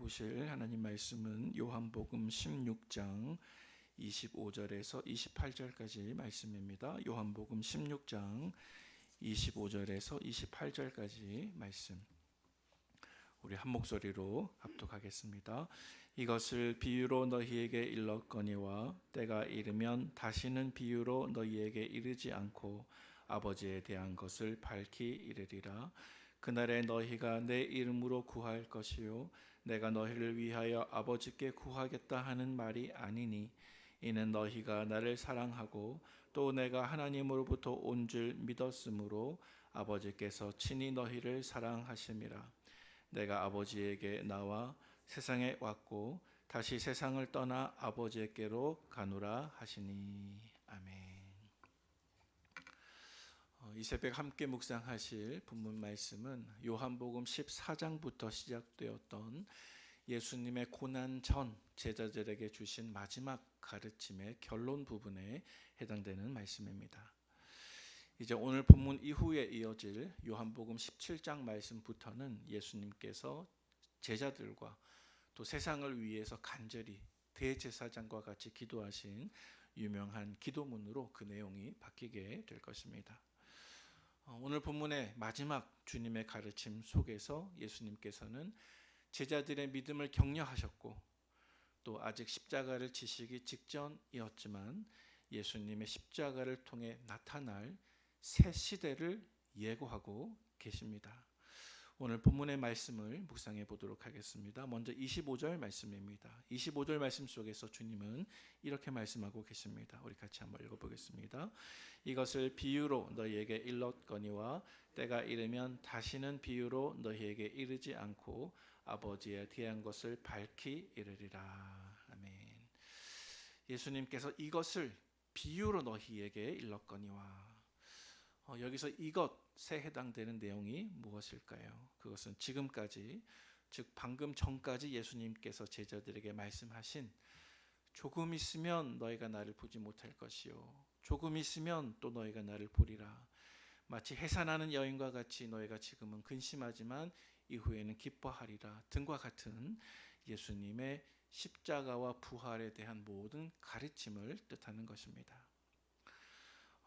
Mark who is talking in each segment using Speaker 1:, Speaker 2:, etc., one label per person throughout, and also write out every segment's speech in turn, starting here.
Speaker 1: 보실 하나님 말씀은 요한복음 16장 25절에서 28절까지 말씀입니다. 요한복음 16장 25절에서 28절까지 말씀. 우리 한 목소리로 합독하겠습니다. 이것을 비유로 너희에게 일렀거니와 때가 이르면 다시는 비유로 너희에게 이르지 않고 아버지에 대한 것을 밝히 이르리라. 그날에 너희가 내 이름으로 구할 것이요 내가 너희를 위하여 아버지께 구하겠다 하는 말이 아니니 이는 너희가 나를 사랑하고 또 내가 하나님으로부터 온 줄 믿었으므로 아버지께서 친히 너희를 사랑하심이라. 내가 아버지에게 나와 세상에 왔고 다시 세상을 떠나 아버지께로 가노라 하시니. 아멘. 이 새벽 함께 묵상하실 본문 말씀은 요한복음 14장부터 시작되었던 예수님의 고난 전 제자들에게 주신 마지막 가르침의 결론 부분에 해당되는 말씀입니다. 이제 오늘 본문 이후에 이어질 요한복음 17장 말씀부터는 예수님께서 제자들과 또 세상을 위해서 간절히 대제사장과 같이 기도하신 유명한 기도문으로 그 내용이 바뀌게 될 것입니다. 오늘 본문의 마지막 주님의 가르침 속에서 예수님께서는 제자들의 믿음을 격려하셨고 또 아직 십자가를 지시기 직전이었지만 예수님의 십자가를 통해 나타날 새 시대를 예고하고 계십니다. 오늘 본문의 말씀을 묵상해 보도록 하겠습니다. 먼저 25절 말씀입니다. 25절 말씀 속에서 주님은 이렇게 말씀하고 계십니다. 우리 같이 한번 읽어보겠습니다. 이것을 비유로 너희에게 일렀거니와 때가 이르면 다시는 비유로 너희에게 이르지 않고 아버지에 대한 것을 밝히 이르리라. 아멘. 예수님께서 이것을 비유로 너희에게 일렀거니와, 여기서 이것에 해당되는 내용이 무엇일까요? 그것은 지금까지, 즉 방금 전까지 예수님께서 제자들에게 말씀하신 조금 있으면 너희가 나를 보지 못할 것이요 조금 있으면 또 너희가 나를 보리라. 마치 해산하는 여인과 같이 너희가 지금은 근심하지만 이후에는 기뻐하리라 등과 같은 예수님의 십자가와 부활에 대한 모든 가르침을 뜻하는 것입니다.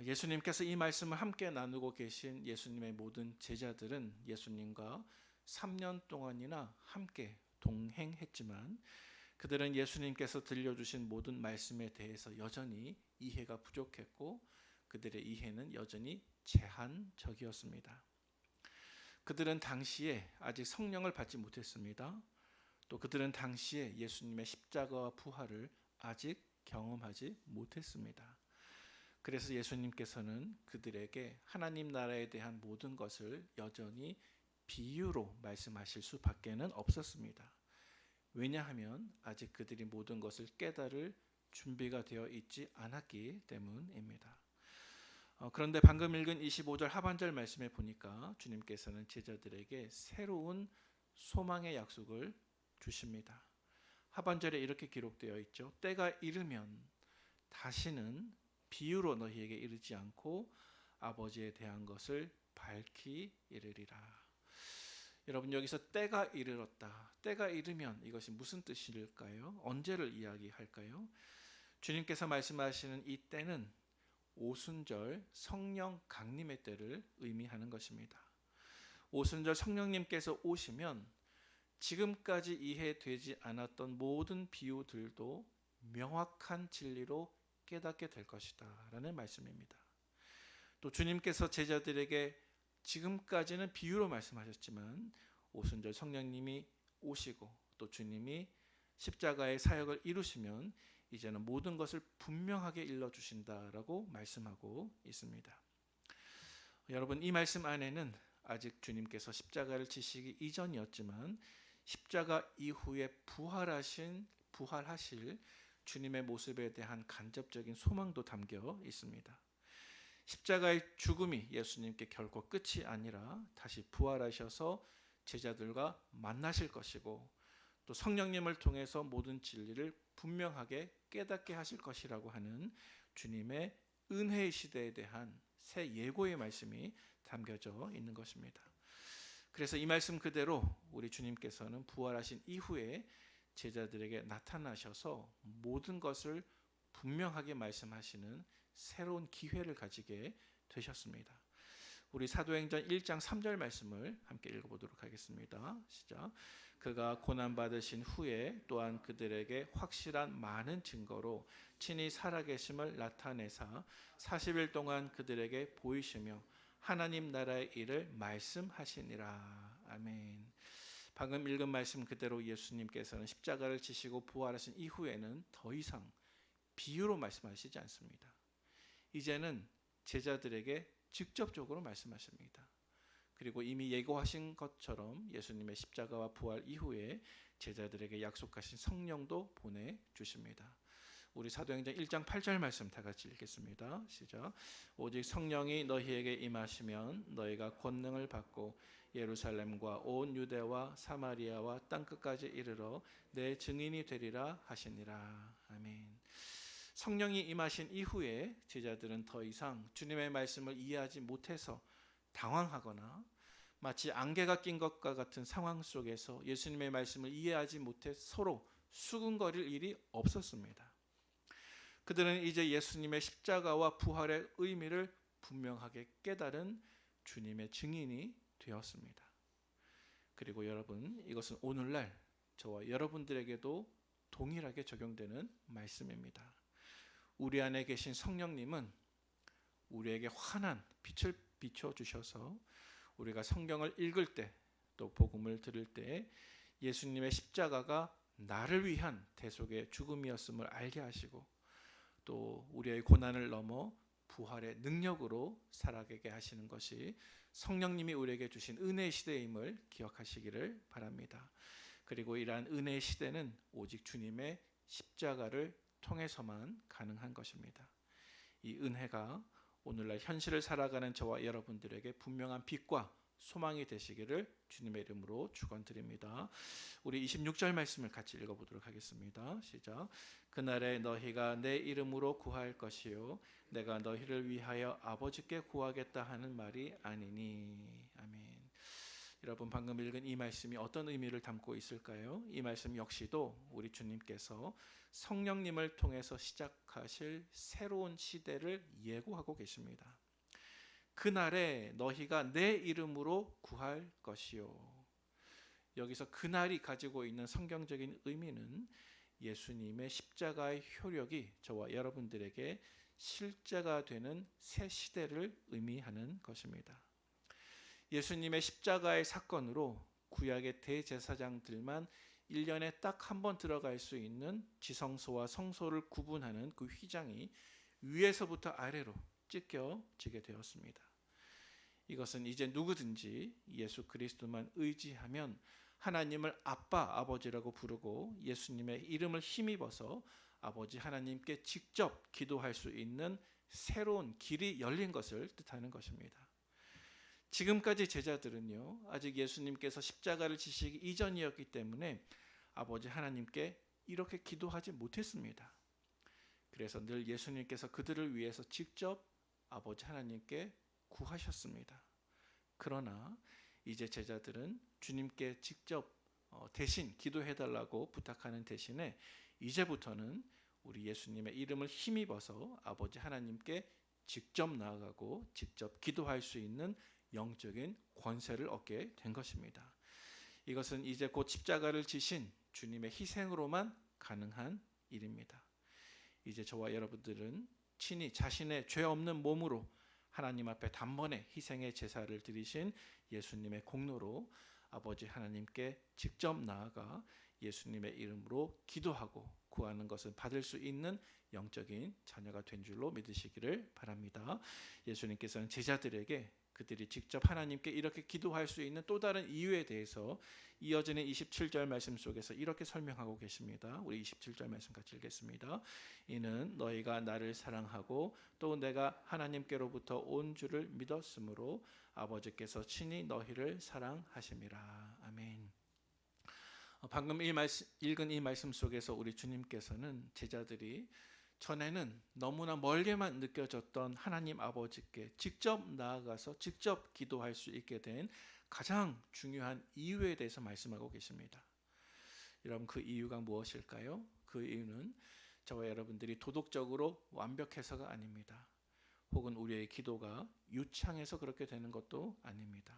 Speaker 1: 예수님께서 이 말씀을 함께 나누고 계신 예수님의 모든 제자들은 예수님과 3년 동안이나 함께 동행했지만 그들은 예수님께서 들려주신 모든 말씀에 대해서 여전히 이해가 부족했고 그들의 이해는 여전히 제한적이었습니다. 그들은 당시에 아직 성령을 받지 못했습니다. 또 그들은 당시에 예수님의 십자가와 부활을 아직 경험하지 못했습니다. 그래서 예수님께서는 그들에게 하나님 나라에 대한 모든 것을 여전히 비유로 말씀하실 수밖에는 없었습니다. 왜냐하면 아직 그들이 모든 것을 깨달을 준비가 되어 있지 않았기 때문입니다. 그런데 방금 읽은 25절 하반절 말씀에 보니까 주님께서는 제자들에게 새로운 소망의 약속을 주십니다. 하반절에 이렇게 기록되어 있죠. 때가 이르면 다시는 비유로 너희에게 이르지 않고 아버지에 대한 것을 밝히 이르리라. 여러분, 여기서 때가 이르렀다, 때가 이르면 이것이 무슨 뜻일까요? 언제를 이야기할까요? 주님께서 말씀하시는 이 때는 오순절 성령 강림의 때를 의미하는 것입니다. 오순절 성령님께서 오시면 지금까지 이해되지 않았던 모든 비유들도 명확한 진리로 깨닫게 될 것이다 라는 말씀입니다. 또 주님께서 제자들에게 지금까지는 비유로 말씀하셨지만 오순절 성령님이 오시고 또 주님이 십자가의 사역을 이루시면 이제는 모든 것을 분명하게 일러주신다라고 말씀하고 있습니다. 여러분, 이 말씀 안에는 아직 주님께서 십자가를 지시기 이전이었지만 십자가 이후에 부활하실 주님의 모습에 대한 간접적인 소망도 담겨 있습니다. 십자가의 죽음이 예수님께 결코 끝이 아니라 다시 부활하셔서 제자들과 만나실 것이고 또 성령님을 통해서 모든 진리를 분명하게 깨닫게 하실 것이라고 하는 주님의 은혜의 시대에 대한 새 예고의 말씀이 담겨져 있는 것입니다. 그래서 이 말씀 그대로 우리 주님께서는 부활하신 이후에 제자들에게 나타나셔서 모든 것을 분명하게 말씀하시는 새로운 기회를 가지게 되셨습니다. 우리 사도행전 1장 3절 말씀을 함께 읽어보도록 하겠습니다. 시작. 그가 고난받으신 후에 또한 그들에게 확실한 많은 증거로 친히 살아계심을 나타내사 40일 동안 그들에게 보이시며 하나님 나라의 일을 말씀하시니라. 아멘. 방금 읽은 말씀 그대로 예수님께서는 십자가를 지시고 부활하신 이후에는 더 이상 비유로 말씀하시지 않습니다. 이제는 제자들에게 직접적으로 말씀하십니다. 그리고 이미 예고하신 것처럼 예수님의 십자가와 부활 이후에 제자들에게 약속하신 성령도 보내주십니다. 우리 사도행전 1장 8절 말씀 다 같이 읽겠습니다. 시작. 오직 성령이 너희에게 임하시면 너희가 권능을 받고 예루살렘과 온 유대와 사마리아와 땅끝까지 이르러 내 증인이 되리라 하시니라. 아멘. 성령이 임하신 이후에 제자들은 더 이상 주님의 말씀을 이해하지 못해서 당황하거나 마치 안개가 낀 것과 같은 상황 속에서 예수님의 말씀을 이해하지 못해 서로 수군거릴 일이 없었습니다. 그들은 이제 예수님의 십자가와 부활의 의미를 분명하게 깨달은 주님의 증인이 되었습니다. 그리고 여러분, 이것은 오늘날 저와 여러분들에게도 동일하게 적용되는 말씀입니다. 우리 안에 계신 성령님은 우리에게 환한 빛을 비춰주셔서 우리가 성경을 읽을 때 또 복음을 들을 때 예수님의 십자가가 나를 위한 대속의 죽음이었음을 알게 하시고 또 우리의 고난을 넘어 부활의 능력으로 살아가게 하시는 것이 성령님이 우리에게 주신 은혜의 시대임을 기억하시기를 바랍니다. 그리고 이러한 은혜의 시대는 오직 주님의 십자가를 통해서만 가능한 것입니다. 이 은혜가 오늘날 현실을 살아가는 저와 여러분들에게 분명한 빛과 소망이 되시기를 주님의 이름으로 축원드립니다. 우리 26절 말씀을 같이 읽어보도록 하겠습니다. 시작. 그날에 너희가 내 이름으로 구할 것이요 내가 너희를 위하여 아버지께 구하겠다 하는 말이 아니니. 아멘. 여러분, 방금 읽은 이 말씀이 어떤 의미를 담고 있을까요? 이 말씀 역시도 우리 주님께서 성령님을 통해서 시작하실 새로운 시대를 예고하고 계십니다. 그날에 너희가 내 이름으로 구할 것이요. 여기서 그날이 가지고 있는 성경적인 의미는 예수님의 십자가의 효력이 저와 여러분들에게 실제가 되는 새 시대를 의미하는 것입니다. 예수님의 십자가의 사건으로 구약의 대제사장들만 1년에 딱 한 번 들어갈 수 있는 지성소와 성소를 구분하는 그 휘장이 위에서부터 아래로 찢겨지게 되었습니다. 이것은 이제 누구든지 예수 그리스도만 의지하면 하나님을 아빠, 아버지라고 부르고 예수님의 이름을 힘입어서 아버지 하나님께 직접 기도할 수 있는 새로운 길이 열린 것을 뜻하는 것입니다. 지금까지 제자들은요, 아직 예수님께서 십자가를 지시기 이전이었기 때문에 아버지 하나님께 이렇게 기도하지 못했습니다. 그래서 늘 예수님께서 그들을 위해서 직접 아버지 하나님께 구하셨습니다. 그러나 이제 제자들은 주님께 직접 대신 기도해달라고 부탁하는 대신에 이제부터는 우리 예수님의 이름을 힘입어서 아버지 하나님께 직접 나아가고 직접 기도할 수 있는 영적인 권세를 얻게 된 것입니다. 이것은 이제 곧 십자가를 지신 주님의 희생으로만 가능한 일입니다. 이제 저와 여러분들은 친히 자신의 죄 없는 몸으로 하나님 앞에 단번에 희생의 제사를 드리신 예수님의 공로로 아버지 하나님께 직접 나아가 예수님의 이름으로 기도하고 구하는 것을 받을 수 있는 영적인 자녀가 된 줄로 믿으시기를 바랍니다. 예수님께서는 제자들에게 그들이 직접 하나님께 이렇게 기도할 수 있는 또 다른 이유에 대해서 이어지는 27절 말씀 속에서 이렇게 설명하고 계십니다. 우리 27절 말씀 같이 읽겠습니다. 이는 너희가 나를 사랑하고 또 내가 하나님께로부터 온 줄을 믿었으므로 아버지께서 친히 너희를 사랑하심이라. 아멘. 방금 읽은 이 말씀 속에서 우리 주님께서는 제자들이 전에는 너무나 멀게만 느껴졌던 하나님 아버지께 직접 나아가서 직접 기도할 수 있게 된 가장 중요한 이유에 대해서 말씀하고 계십니다. 여러분, 그 이유가 무엇일까요? 그 이유는 저와 여러분들이 도덕적으로 완벽해서가 아닙니다. 혹은 우리의 기도가 유창해서 그렇게 되는 것도 아닙니다.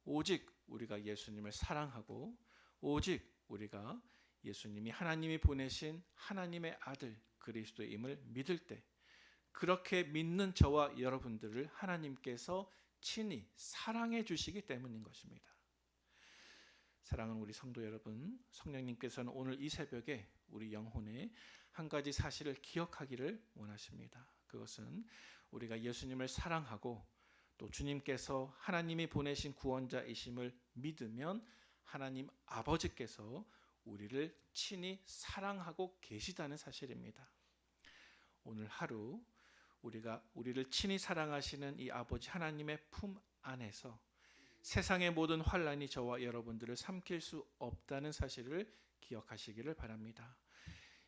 Speaker 1: 오직 우리가 예수님을 사랑하고 오직 우리가 예수님이 하나님이 보내신 하나님의 아들 그리스도임을 믿을 때, 그렇게 믿는 저와 여러분들을 하나님께서 친히 사랑해 주시기 때문인 것입니다. 사랑하는 우리 성도 여러분, 성령님께서는 오늘 이 새벽에 우리 영혼에 한 가지 사실을 기억하기를 원하십니다. 그것은 우리가 예수님을 사랑하고 또 주님께서 하나님이 보내신 구원자이심을 믿으면 하나님 아버지께서 우리를 친히 사랑하고 계시다는 사실입니다. 오늘 하루 우리를 친히 사랑하시는 이 아버지 하나님의 품 안에서 세상의 모든 환난이 저와 여러분들을 삼킬 수 없다는 사실을 기억하시기를 바랍니다.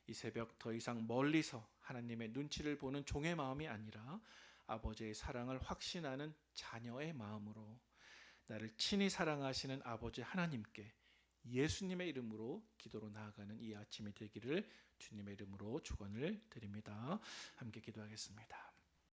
Speaker 1: 이 새벽 더 이상 멀리서 하나님의 눈치를 보는 종의 마음이 아니라 아버지의 사랑을 확신하는 자녀의 마음으로 나를 친히 사랑하시는 아버지 하나님께 예수님의 이름으로 기도로 나아가는 이 아침이 되기를 주님의 이름으로 축원을 드립니다. 함께 기도하겠습니다.